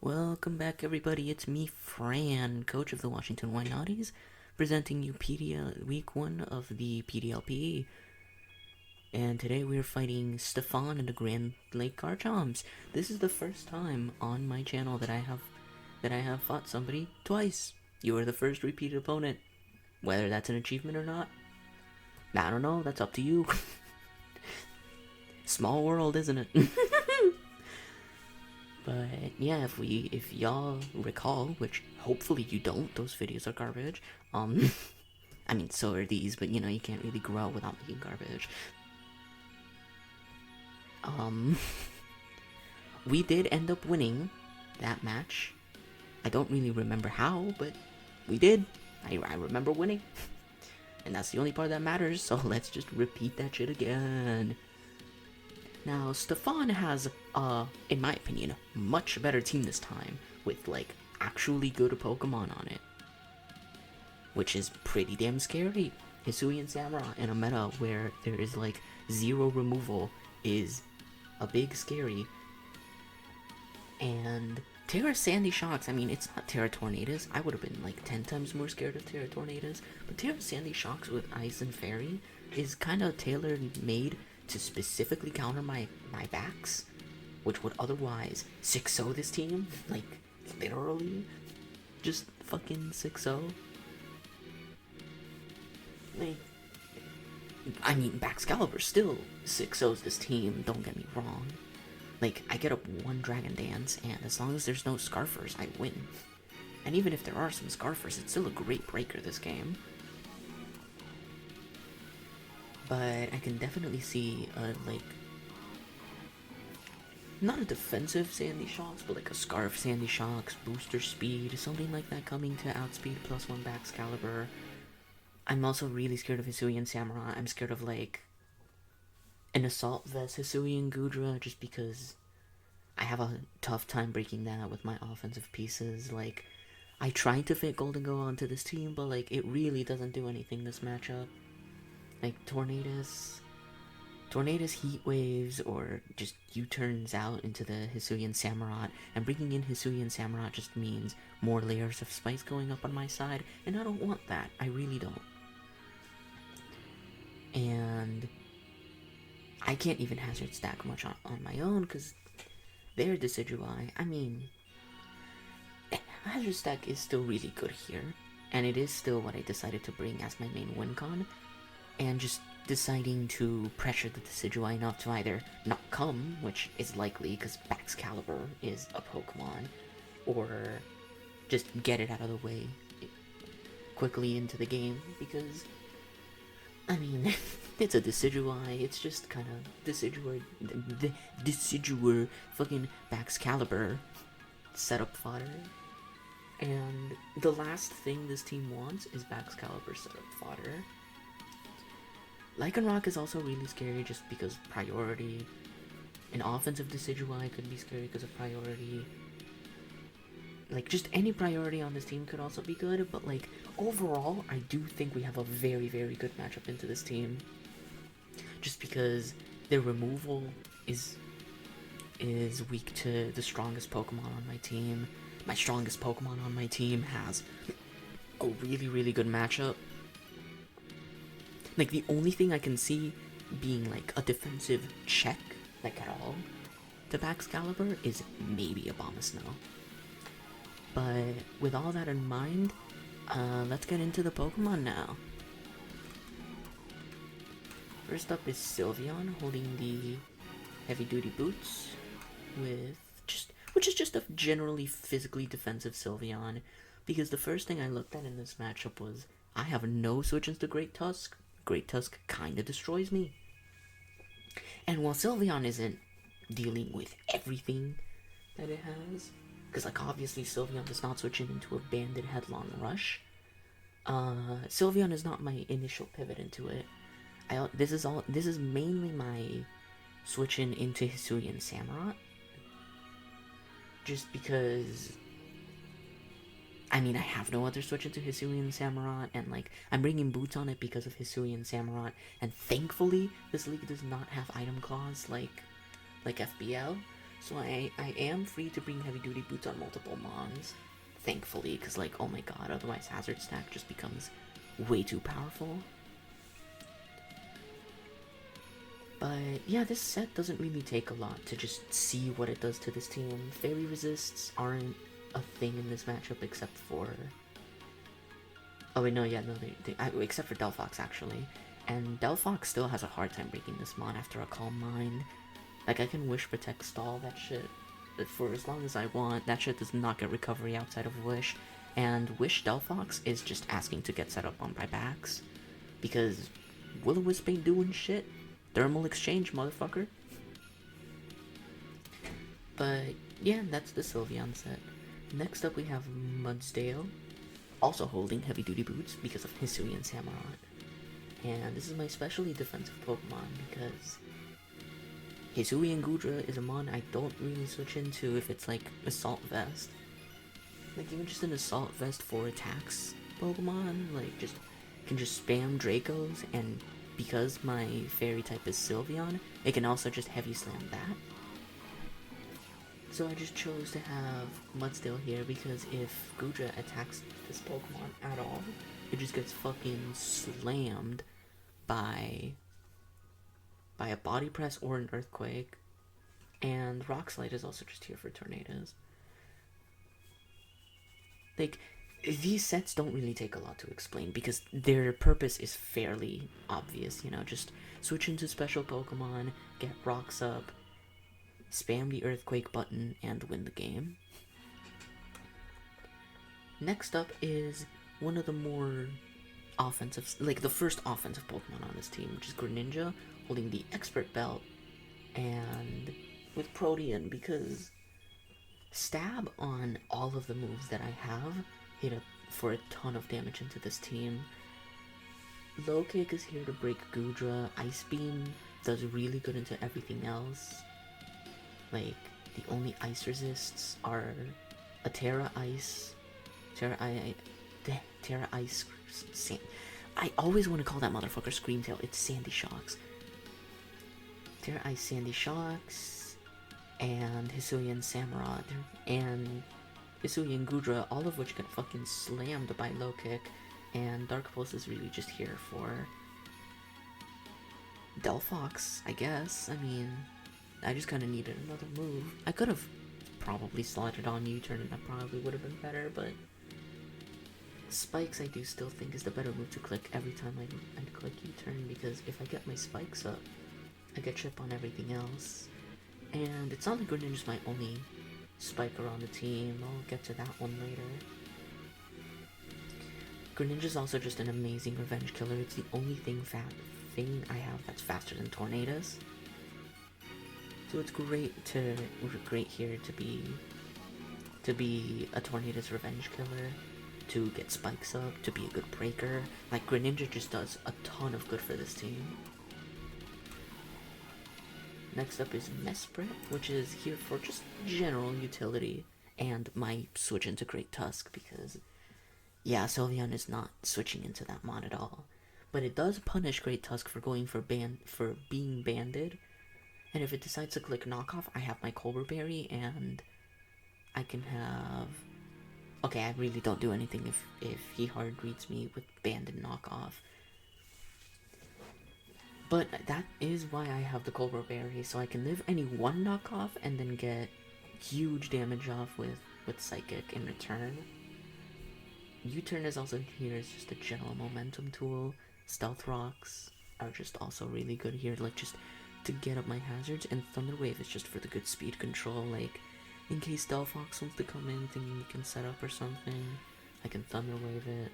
Welcome back, everybody. It's me, Fran, coach of the Washington White Naughties, presenting you Week 1 of the PDLP. And today we are fighting Stefan and the Grand Lake Garchoms. This is the first time on my channel that I have fought somebody twice. You are the first repeated opponent. Whether that's an achievement or not, I don't know. That's up to you. Small world, isn't it? But yeah, if y'all recall, which hopefully you don't, those videos are garbage. I mean, so are these, but you know, you can't really grow without making garbage. We did end up winning that match. I don't really remember how, but we did. I remember winning. And that's the only part that matters, so let's just repeat that shit again. Now, Stefan has, in my opinion, a much better team this time, with, like, actually good Pokemon on it. Which is pretty damn scary. Hisuian Samurai in a meta where there is, like, zero removal is a big scary. And Terra Sandy Shocks, I mean, it's not Terra Tornadoes. I would have been, like, 10 times more scared of Terra Tornadoes. But Terra Sandy Shocks with Ice and Fairy is kind of tailor-made to specifically counter my backs, which would otherwise 6-0 this team, like, literally, just fucking 6-0. Like, I mean, Baxcalibur still 6-0s this team, don't get me wrong. Like, I get up one Dragon Dance, and as long as there's no Scarfers, I win. And even if there are some Scarfers, it's still a great breaker this game. But I can definitely see, like, not a defensive Sandy Shocks, but like a Scarf Sandy Shocks, booster speed, something like that coming to outspeed +1 Baxcalibur. I'm also really scared of Hisuian Samurai. I'm scared of, like, an Assault Vest Hisuian Gudra, just because I have a tough time breaking that with my offensive pieces. Like, I tried to fit Golden Go onto this team, but, like, it really doesn't do anything this matchup. Like, Tornadus, Heat Waves, or just U-turns out into the Hisuian Samurott, and bringing in Hisuian Samurott just means more layers of spice going up on my side, and I don't want that. I really don't. And I can't even hazard stack much on my own, because their Decidueye, I mean, hazard stack is still really good here, and it is still what I decided to bring as my main win con, and just deciding to pressure the Decidueye enough to either not come, which is likely because Baxcalibur is a Pokemon, or just get it out of the way quickly into the game, because, I mean, it's a Decidueye, it's just kind of Decidueye fucking Baxcalibur setup fodder. And the last thing this team wants is Baxcalibur setup fodder. Lycanroc is also really scary just because priority. An offensive Decidueye could be scary because of priority. Like, just any priority on this team could also be good, but, like, overall, I do think we have a very, very good matchup into this team. Just because their removal is weak to the strongest Pokemon on my team. My strongest Pokemon on my team has a really, really good matchup. Like, the only thing I can see being, like, a defensive check, like, at all, to Baxcalibur is maybe a Abomasnow. But with all that in mind, let's get into the Pokemon now. First up is Sylveon, holding the heavy-duty boots, which is just a generally physically defensive Sylveon, because the first thing I looked at in this matchup was, I have no switch into Great Tusk. Great Tusk kinda destroys me. And while Sylveon isn't dealing with everything that it has, because, like, obviously Sylveon does not switch into a Banded Headlong Rush, Sylveon is not my initial pivot into it. This is mainly my switching into Hisuian Samurott, just because, I mean, I have no other switch into Hisuian Samurott, and, like, I'm bringing boots on it because of Hisuian Samurott, and thankfully, this league does not have item clause like FBL, So I am free to bring heavy duty boots on multiple mons, thankfully, because like, oh my god, otherwise hazard stack just becomes way too powerful. But yeah, this set doesn't really take a lot to just see what it does to this team. Fairy resists aren't a thing in this matchup except for... Oh wait, no, yeah, no, except for Delphox actually. And Delphox still has a hard time breaking this mon after a Calm Mind. Like, I can Wish, Protect, Stall that shit for as long as I want. That shit does not get recovery outside of Wish. And Wish Delphox is just asking to get set up on my backs. Because Will-O-Wisp ain't doing shit. Thermal exchange, motherfucker. But yeah, that's the Sylveon set. Next up we have Mudsdale, also holding heavy duty boots because of Hisuian Samurott. And this is my specially defensive Pokemon because Hisuian Gudra is a mon I don't really switch into if it's like Assault Vest. Like even just an Assault Vest 4 attacks Pokemon, like just can just spam Dracos, and because my fairy type is Sylveon, it can also just heavy slam that. So I just chose to have Mudsdale here because if Gudra attacks this Pokemon at all, it just gets fucking slammed by a Body Press or an Earthquake. And Rock Slide is also just here for tornadoes. Like, these sets don't really take a lot to explain because their purpose is fairly obvious, you know, just switch into special Pokemon, get rocks up, spam the Earthquake button, and win the game. Next up is one of the more offensive, like the first offensive Pokemon on this team, which is Greninja, holding the Expert Belt, and with Protean, because Stab on all of the moves that I have hit for a ton of damage into this team. Low Kick is here to break Gudra. Ice Beam does really good into everything else. Like, the only ice resists are a Terra Ice, Terra Ice, I always want to call that motherfucker Screamtail. It's Sandy Shocks. Terra Ice, Sandy Shocks, and Hisuian Samurott, and Hisuian Gudra, all of which get fucking slammed by Low Kick, and Dark Pulse is really just here for Delphox, I guess. I mean, I just kind of needed another move. I could have probably slotted on U-turn and that probably would have been better, but Spikes I do still think is the better move to click every time I click U-turn, because if I get my Spikes up, I get chip on everything else. And it's not like Greninja's my only Spiker on the team. I'll get to that one later. Greninja's also just an amazing revenge killer. It's the only thing I have that's faster than Tornadoes. So it's great here to be a Tornadoes revenge killer, to get Spikes up, to be a good breaker. Like, Greninja just does a ton of good for this team. Next up is Mesprit, which is here for just general utility, and my switch into Great Tusk, because yeah, Sylveon is not switching into that mon at all. But it does punish Great Tusk for going for being banded. And if it decides to click knockoff, I have my Colbur Berry, and I can have... Okay, I really don't do anything if he hard reads me with banded knockoff. But that is why I have the Colbur Berry, so I can live any one knockoff and then get huge damage off with Psychic in return. U-turn is also here as just a general momentum tool. Stealth Rocks are just also really good here, like just to get up my hazards, and Thunder Wave is just for the good speed control, like in case Delphox wants to come in thinking you can set up or something, I can Thunder Wave it.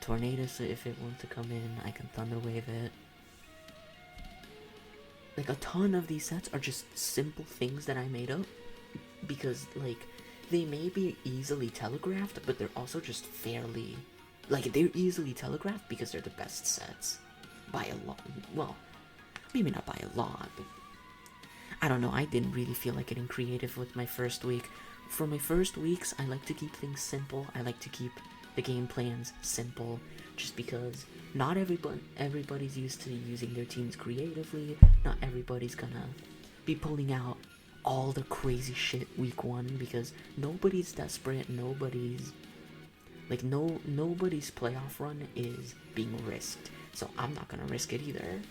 Tornadoes, if it wants to come in, I can Thunder Wave it. Like, a ton of these sets are just simple things that I made up, because, like, they may be easily telegraphed, but they're also just fairly... Like, they're easily telegraphed because they're the best sets. By a lot. Well, maybe not by a lot, but... I don't know, I didn't really feel like getting creative with my first week. For my first weeks, I like to keep things simple. I like to keep the game plans simple, just because not everybody's used to using their teams creatively. Not everybody's gonna be pulling out all the crazy shit week 1 because nobody's desperate, nobody's like nobody's playoff run is being risked, so I'm not gonna risk it either.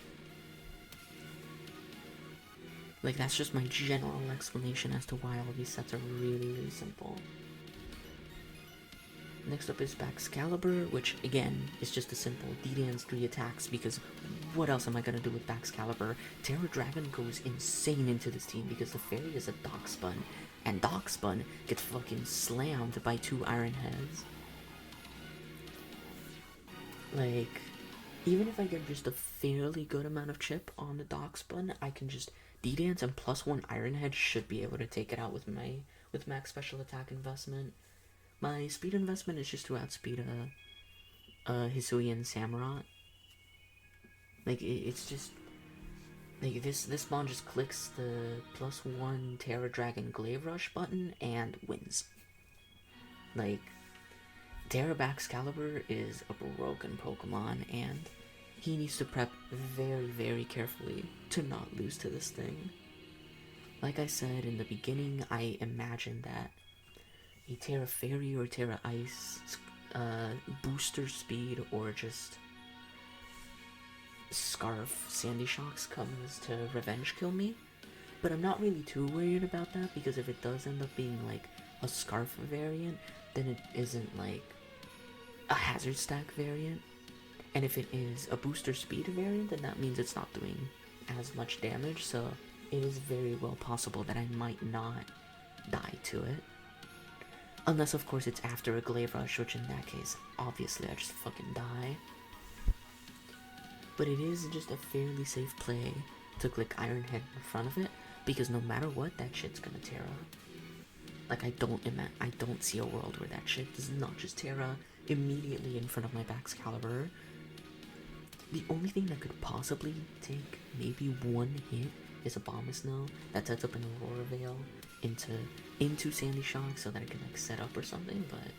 Like, that's just my general explanation as to why all these sets are really simple. Next up is Baxcalibur, which again is just a simple D-Dance 3 attacks because what else am I gonna do with Baxcalibur? Terra Dragon goes insane into this team because the fairy is a Darkspun, and Darkspun gets fucking slammed by 2 Iron Heads. Like, even if I get just a fairly good amount of chip on the Darkspun, I can just D-Dance and +1 Iron Head should be able to take it out with max special attack investment. My speed investment is just to outspeed Hisuian Samurott. Like, it's just like this spawn just clicks the +1 Terra Dragon Glaive Rush button and wins. Like, Terra Baxcalibur is a broken Pokemon, and he needs to prep very carefully to not lose to this thing. Like I said in the beginning, I imagined that a Terra Fairy or Terra Ice booster speed or just Scarf Sandy Shocks comes to revenge kill me, but I'm not really too worried about that because if it does end up being like a Scarf variant, then it isn't like a Hazard Stack variant, and if it is a booster speed variant, then that means it's not doing as much damage, so it is very well possible that I might not die to it. Unless, of course, it's after a Glaive Rush, which in that case, obviously, I just fucking die. But it is just a fairly safe play to click Iron Head in front of it, because no matter what, that shit's gonna Terra. Like, I don't see a world where that shit does not just Terra immediately in front of my Baxcalibur. The only thing that could possibly take maybe one hit is a Bombasno that sets up an Aurora Veil into Sandy Shock so that it can like set up or something, but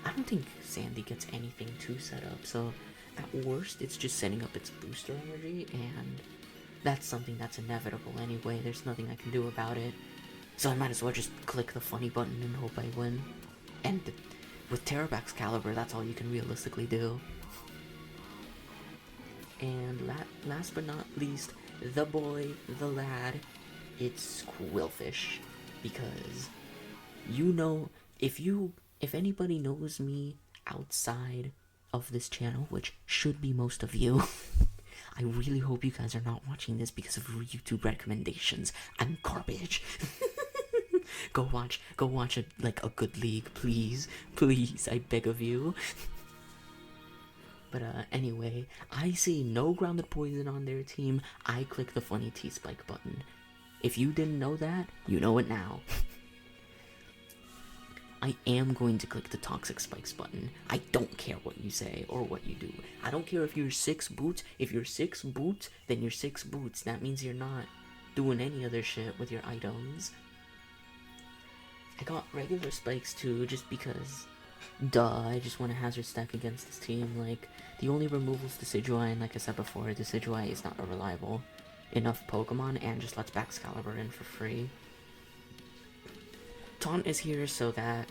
I don't think Sandy gets anything to set up, so at worst it's just setting up its booster energy, and that's something that's inevitable anyway. There's nothing I can do about it, so I might as well just click the funny button and hope I win. And with Terra Baxcalibur, that's all you can realistically do. And last but not least, the boy, the lad, it's Quillfish. Because, you know, if anybody knows me outside of this channel, which should be most of you, I really hope you guys are not watching this because of YouTube recommendations. I'm garbage. Go watch a good league, please, I beg of you. But anyway, I see no grounded poison on their team. I click the funny T-Spike button. If you didn't know that, you know it now. I am going to click the Toxic Spikes button. I don't care what you say or what you do. I don't care if you're 6 boots. If you're 6 boots, then you're 6 boots. That means you're not doing any other shit with your items. I got regular spikes too, just because, duh, I just want to hazard stack against this team. Like, the only removal is Decidueye, and like I said before, Decidueye is not a reliable enough Pokemon and just lets Baxcalibur in for free. Taunt is here so that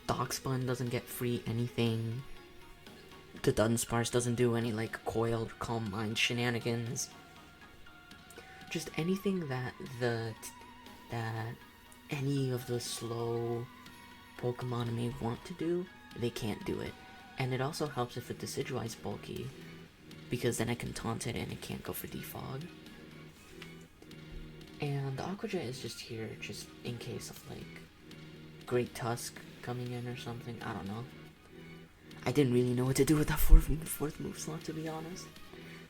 Darkspun doesn't get free anything. The Dunsparce doesn't do any like Coiled Calm Mind shenanigans. Just anything that any of the slow Pokemon may want to do, they can't do it. And it also helps if the Decidueye is bulky, because then I can taunt it and it can't go for defog. And the Aqua Jet is just here, just in case of like Great Tusk coming in or something. I don't know. I didn't really know what to do with that fourth move slot, to be honest.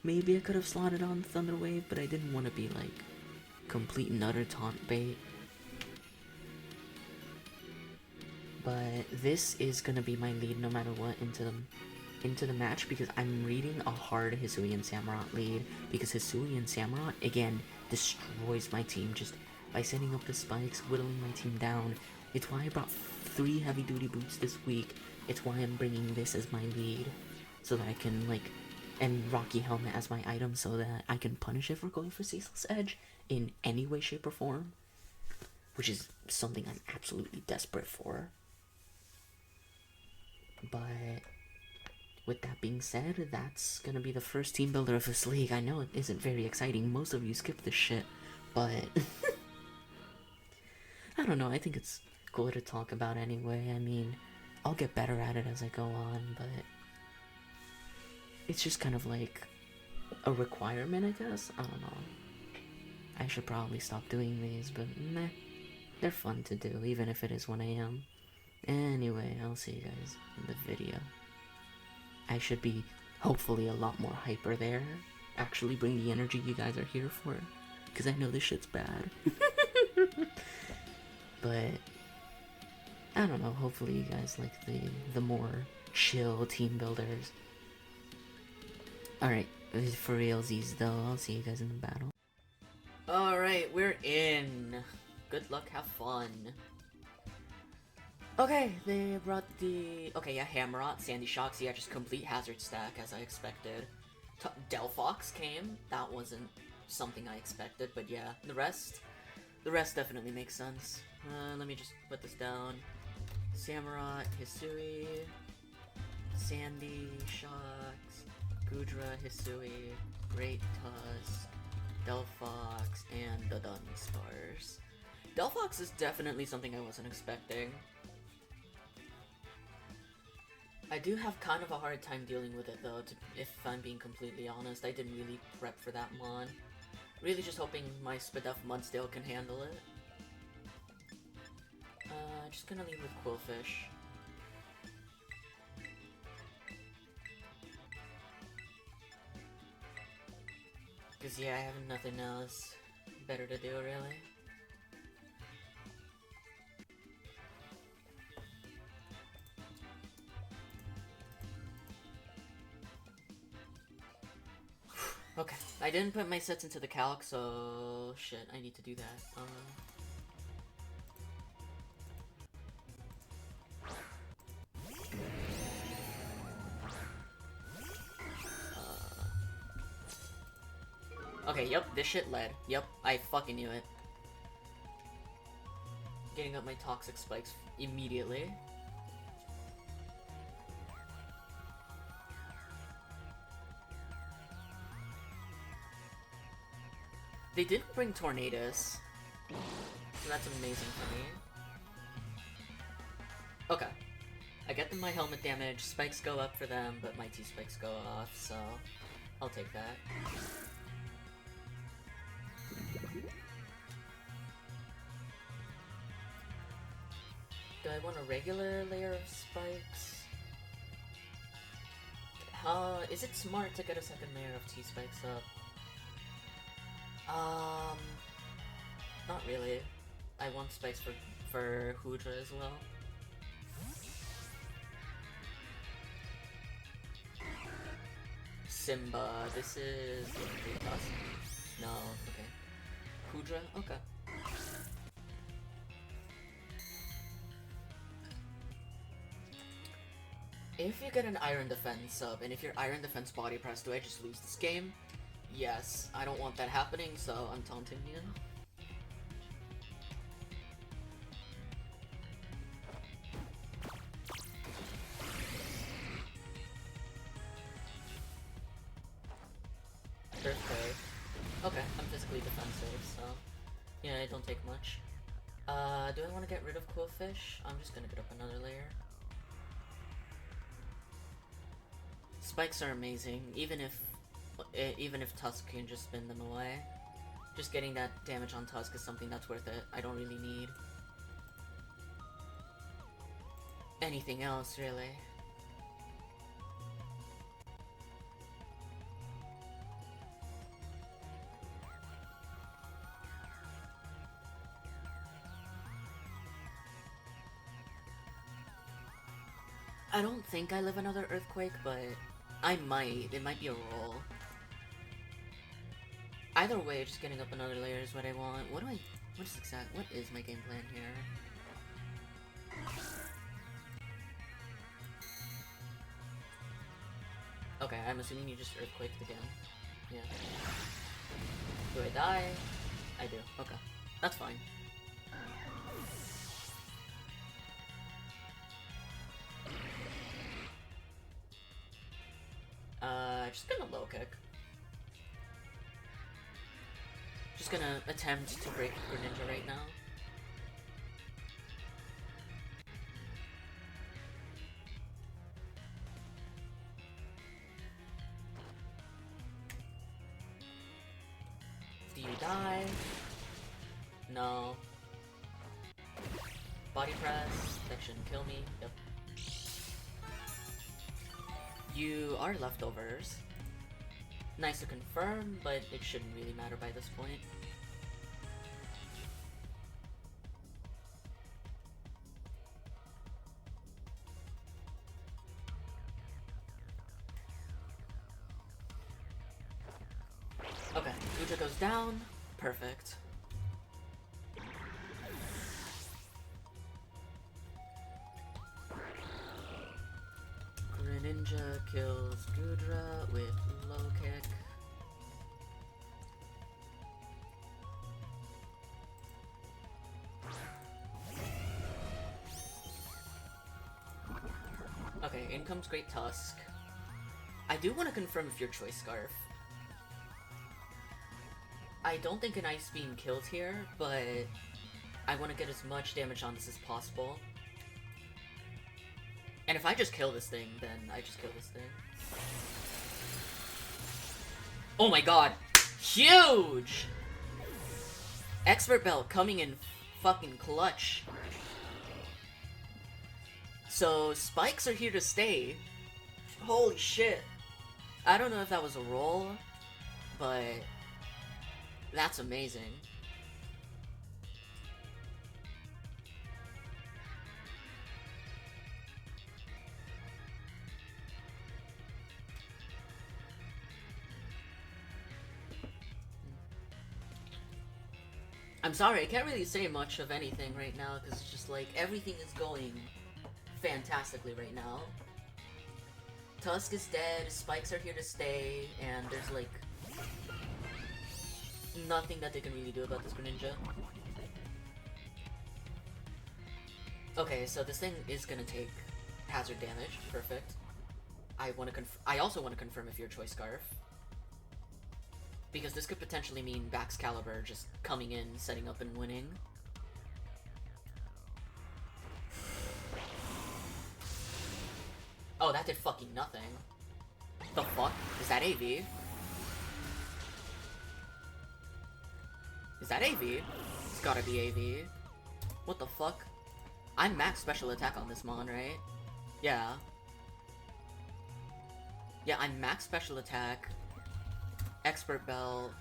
Maybe I could have slotted on Thunder Wave, but I didn't want to be like complete and utter taunt bait. But this is gonna be my lead no matter what into the match, because I'm reading a hard Hisuian Samurott lead, because Hisuian Samurott again destroys my team just by setting up the spikes, whittling my team down. It's why I brought 3 heavy duty boots this week. It's why I'm bringing this as my lead, so that I can like, and Rocky Helmet as my item, so that I can punish it for going for Ceaseless Edge, in any way, shape, or form, which is something I'm absolutely desperate for. But with that being said, that's gonna be the first team builder of this league. I know it isn't very exciting. Most of you skip this shit, but I don't know. I think it's cool to talk about anyway. I mean, I'll get better at it as I go on, but it's just kind of like a requirement, I guess. I don't know. I should probably stop doing these, but meh. They're fun to do, even if it is 1 a.m. Anyway, I'll see you guys in the video. I should be hopefully a lot more hyper there. Actually bring the energy you guys are here for. Because I know this shit's bad. But I don't know, hopefully you guys like the more chill team builders. Alright, for realsies though, I'll see you guys in the battle. Alright, we're in. Good luck, have fun. Okay, they brought the... Okay, yeah, Hammerot, Sandy Shocks, yeah, just complete hazard stack as I expected. Delphox came, that wasn't something I expected, but yeah, the rest definitely makes sense. Let me just put this down. Samurott, Hisui, Sandy Shocks, Gudra, Hisui, Great Tusk, Delphox, and the Dunsparce. Delphox is definitely something I wasn't expecting. I do have kind of a hard time dealing with it though, if I'm being completely honest. I didn't really prep for that mon. Really just hoping my Spadef Mudsdale can handle it. Just gonna leave with Quillfish. Cause yeah, I have nothing else better to do really. Okay, I didn't put my sets into the calc, so shit, I need to do that. Okay, yep, this shit led. Yep, I fucking knew it. Getting up my toxic spikes immediately. They didn't bring Tornadus, so that's amazing for me. Okay. I get them my helmet damage, spikes go up for them, but my T-spikes go off, so I'll take that. Do I want a regular layer of spikes? Is it smart to get a second layer of T-spikes up? Not really. I want spikes for Hoodra as well. Simba, this is... No, okay. Hoodra? Okay. If you get an Iron Defense sub, and if you're Iron Defense body press, do I just lose this game? Yes, I don't want that happening, so I'm taunting you. Earthquake. Okay, I'm physically defensive, so yeah, I don't take much. Do I want to get rid of Quillfish? I'm just gonna get up another layer. Spikes are amazing, even if Tusk can just spin them away. Just getting that damage on Tusk is something that's worth it. I don't really need anything else, really. I don't think I live another Earthquake, but I might. It might be a roll. Either way, just getting up another layer is what I want. What is my game plan here? Okay, I'm assuming you just Earthquaked again. Yeah. Do I die? I do. Okay. That's fine. Just gonna low kick. Just gonna attempt to break Greninja right now. Do you die? No. Body press. That shouldn't kill me. Yep. You are leftovers. Nice to confirm, but it shouldn't really matter by this point. Okay, Guja goes down. Perfect. Greninja kills Gudra with low kick. Okay, in comes Great Tusk. I do want to confirm if your choice Scarf. I don't think an Ice Beam kills here, but I want to get as much damage on this as possible. And if I just kill this thing, then I just kill this thing. Oh my god! Huge! Expert Belt coming in fucking clutch. So, spikes are here to stay. Holy shit. I don't know if that was a roll, but that's amazing. I'm sorry, I can't really say much of anything right now, because it's just like, everything is going fantastically right now. Tusk is dead, spikes are here to stay, and there's like nothing that they can really do about this Greninja. Okay, so this thing is gonna take hazard damage. Perfect. I also want to confirm if your choice Scarf. Because this could potentially mean Baxcalibur just coming in, setting up, and winning. Oh, that did fucking nothing. The fuck? Is that AV? Is that AV? It's gotta be AV. What the fuck? I'm max special attack on this Mon, right? Yeah. Yeah, I'm max special attack. Expert Belt.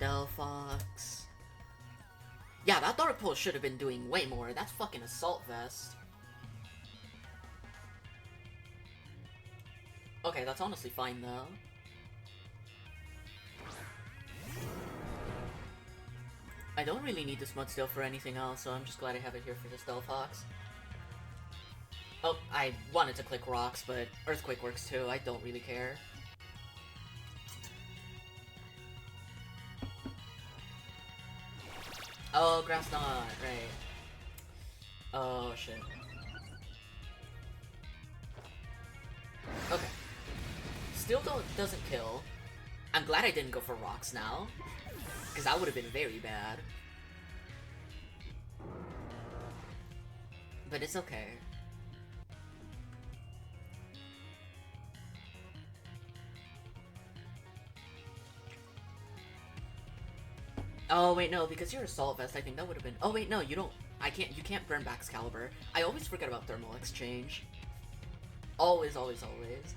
Delphox. Yeah, that Dark Pulse should have been doing way more. That's fucking Assault Vest. Okay, that's honestly fine though. I don't really need this Mudsteel for anything else, so I'm just glad I have it here for this Delphox. Oh, I wanted to click Rocks, but Earthquake works too. I don't really care. Oh, Grass Knot, right. Oh, shit. Okay. Still doesn't kill. I'm glad I didn't go for Rocks now, because that would have been very bad. But it's okay. Oh wait, no, because you're Assault Vest, I think that would have been. Oh wait, no, you don't. You can't burn Baxcalibur. I always forget about Thermal Exchange. Always, always, always.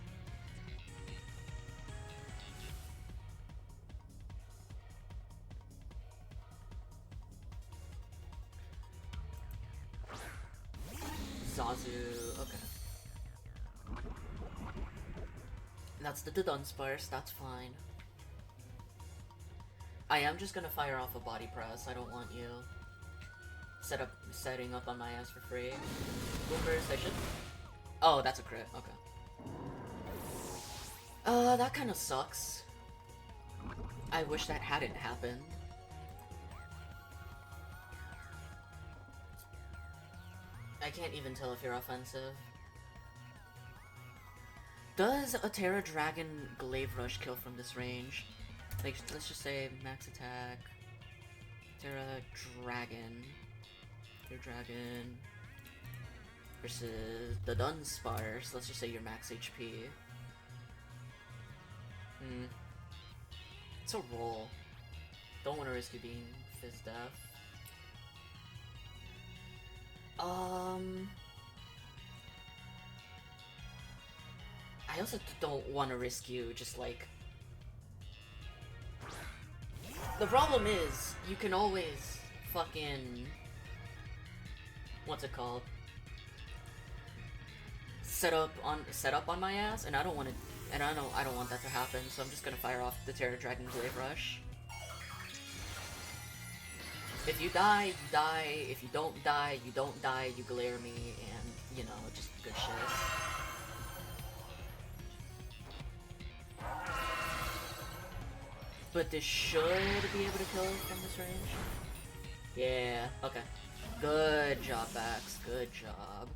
Zazu, okay. That's the Dunsparce, that's fine. I am just gonna fire off a Body Press, I don't want you setting up on my ass for free. Boomburst, I should... Oh, that's a crit, okay. That kinda sucks. I wish that hadn't happened. I can't even tell if you're offensive. Does a Terra Dragon Glaive Rush kill from this range? Like, let's just say max attack. Terra Dragon. Versus the Dunsparce. Let's just say you're max HP. It's a roll. Don't want to risk you being Fizz Death. I also don't want to risk you just like... The problem is, you can always fucking... What's it called? Set up on my ass, and I don't want to... And I don't want that to happen, so I'm just gonna fire off the Terra Dragon Glaive Rush. If you die, you die. If you don't die, you don't die. You glare me, and, you know, just good shit. But this should be able to kill from this range. Yeah, okay. Good job, Bax. Good job.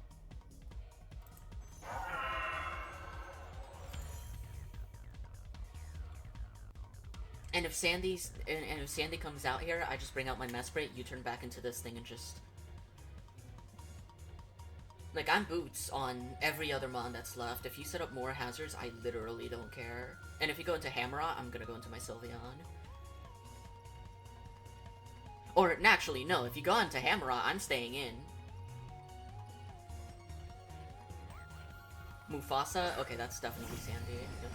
And if Sandy comes out here, I just bring out my Mesprit, you turn back into this thing and just... Like, I'm Boots on every other mon that's left. If you set up more hazards, I literally don't care. And if you go into Hammerot, I'm gonna go into my Sylveon. Or, actually, no, if you go into Hammerot, I'm staying in. Mufasa? Okay, that's definitely Sandy. Yep.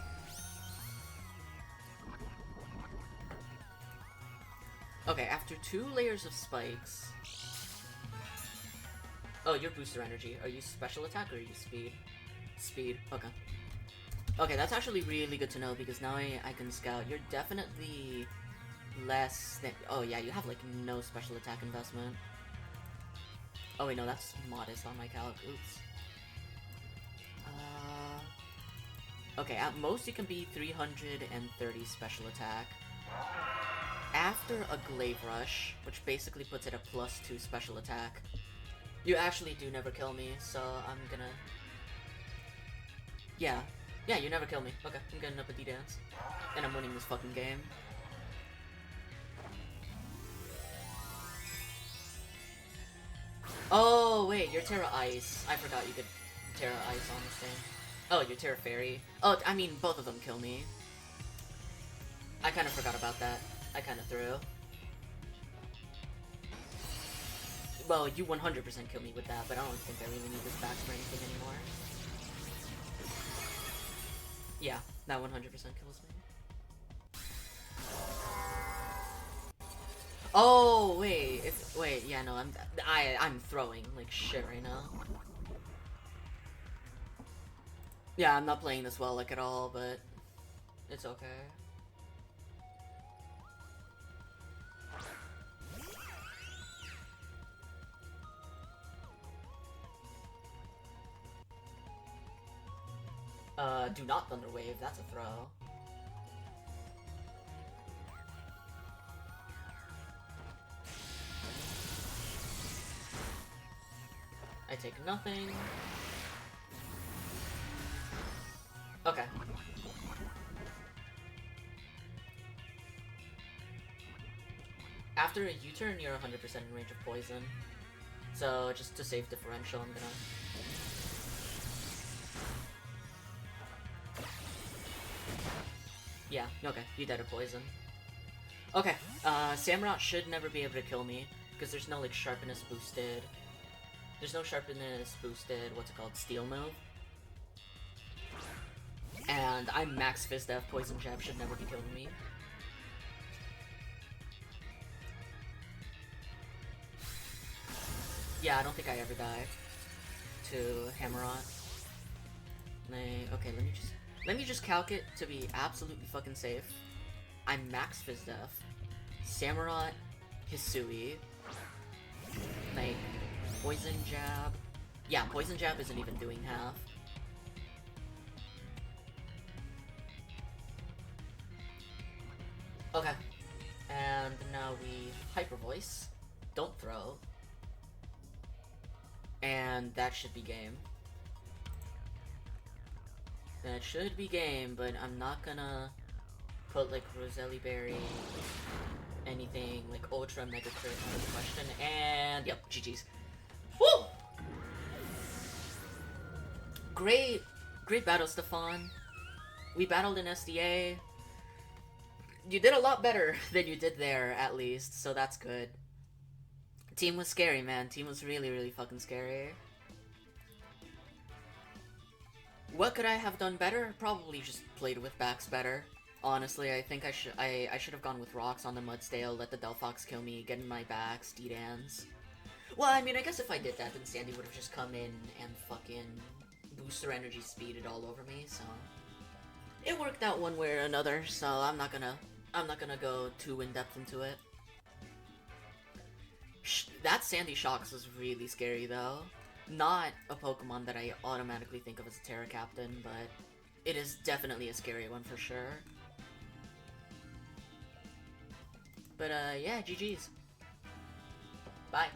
Okay, after 2 layers of spikes... Oh, you're booster energy. Are you special attack or are you speed? Speed, okay. Okay, that's actually really good to know because now I can scout. You're definitely less than... Oh yeah, you have like no special attack investment. Oh wait, no, that's modest on my calc. Oops. Okay, at most you can be 330 special attack. After a Glaive Rush, which basically puts it at +2 special attack, you actually do never kill me, so I'm gonna... Yeah, you never kill me. Okay, I'm getting up a D-Dance. And I'm winning this fucking game. Oh, wait, you're Terra Ice. I forgot you could Terra Ice on this thing. Oh, you're Terra Fairy. Oh, I mean, both of them kill me. I kind of forgot about that. I kind of threw. Well, you 100% kill me with that, but I don't think I really need this back for anything anymore. Yeah, that 100% kills me. Oh, wait, wait, yeah, no, I'm throwing like shit right now. Yeah, I'm not playing this well, like, at all, but it's okay. Do not Thunder Wave, that's a throw. I take nothing. Okay. After a U-turn, you're 100% in range of poison. So, just to save differential, I'm gonna... Yeah, okay, you dead of poison. Okay, Samurott should never be able to kill me, because there's no, like, sharpness boosted... There's no sharpness boosted, what's it called, steel move. And I'm max Fizz Death, Poison Jab should never be killing me. Yeah, I don't think I ever die to Hammerot. Okay, let me just calc it to be absolutely fucking safe. I'm max Fizz Death, Samurott, Hisui, like, Poison Jab. Yeah, Poison Jab isn't even doing half. Okay, now we Hyper Voice, don't throw, and that should be game. That should be game, but I'm not gonna put like Roselli Berry, anything like Ultra Mega Crit out of the question, and yep, GG's. Woo! Great battle, Stefan. We battled in SDA. You did a lot better than you did there, at least, so that's good. Team was scary, man. Team was really, really fucking scary. What could I have done better? Probably just played with backs better. Honestly, I think I should have gone with rocks on the Mudstale, let the Delphox kill me, get in my backs, D-Dans. Well, I mean, I guess if I did that, then Sandy would have just come in and fucking booster energy speeded all over me, so it worked out one way or another, so I'm not gonna go too in-depth into it. That Sandy Shocks was really scary, though. Not a Pokemon that I automatically think of as a Terra Captain, but it is definitely a scary one for sure. But, yeah, GG's. Bye.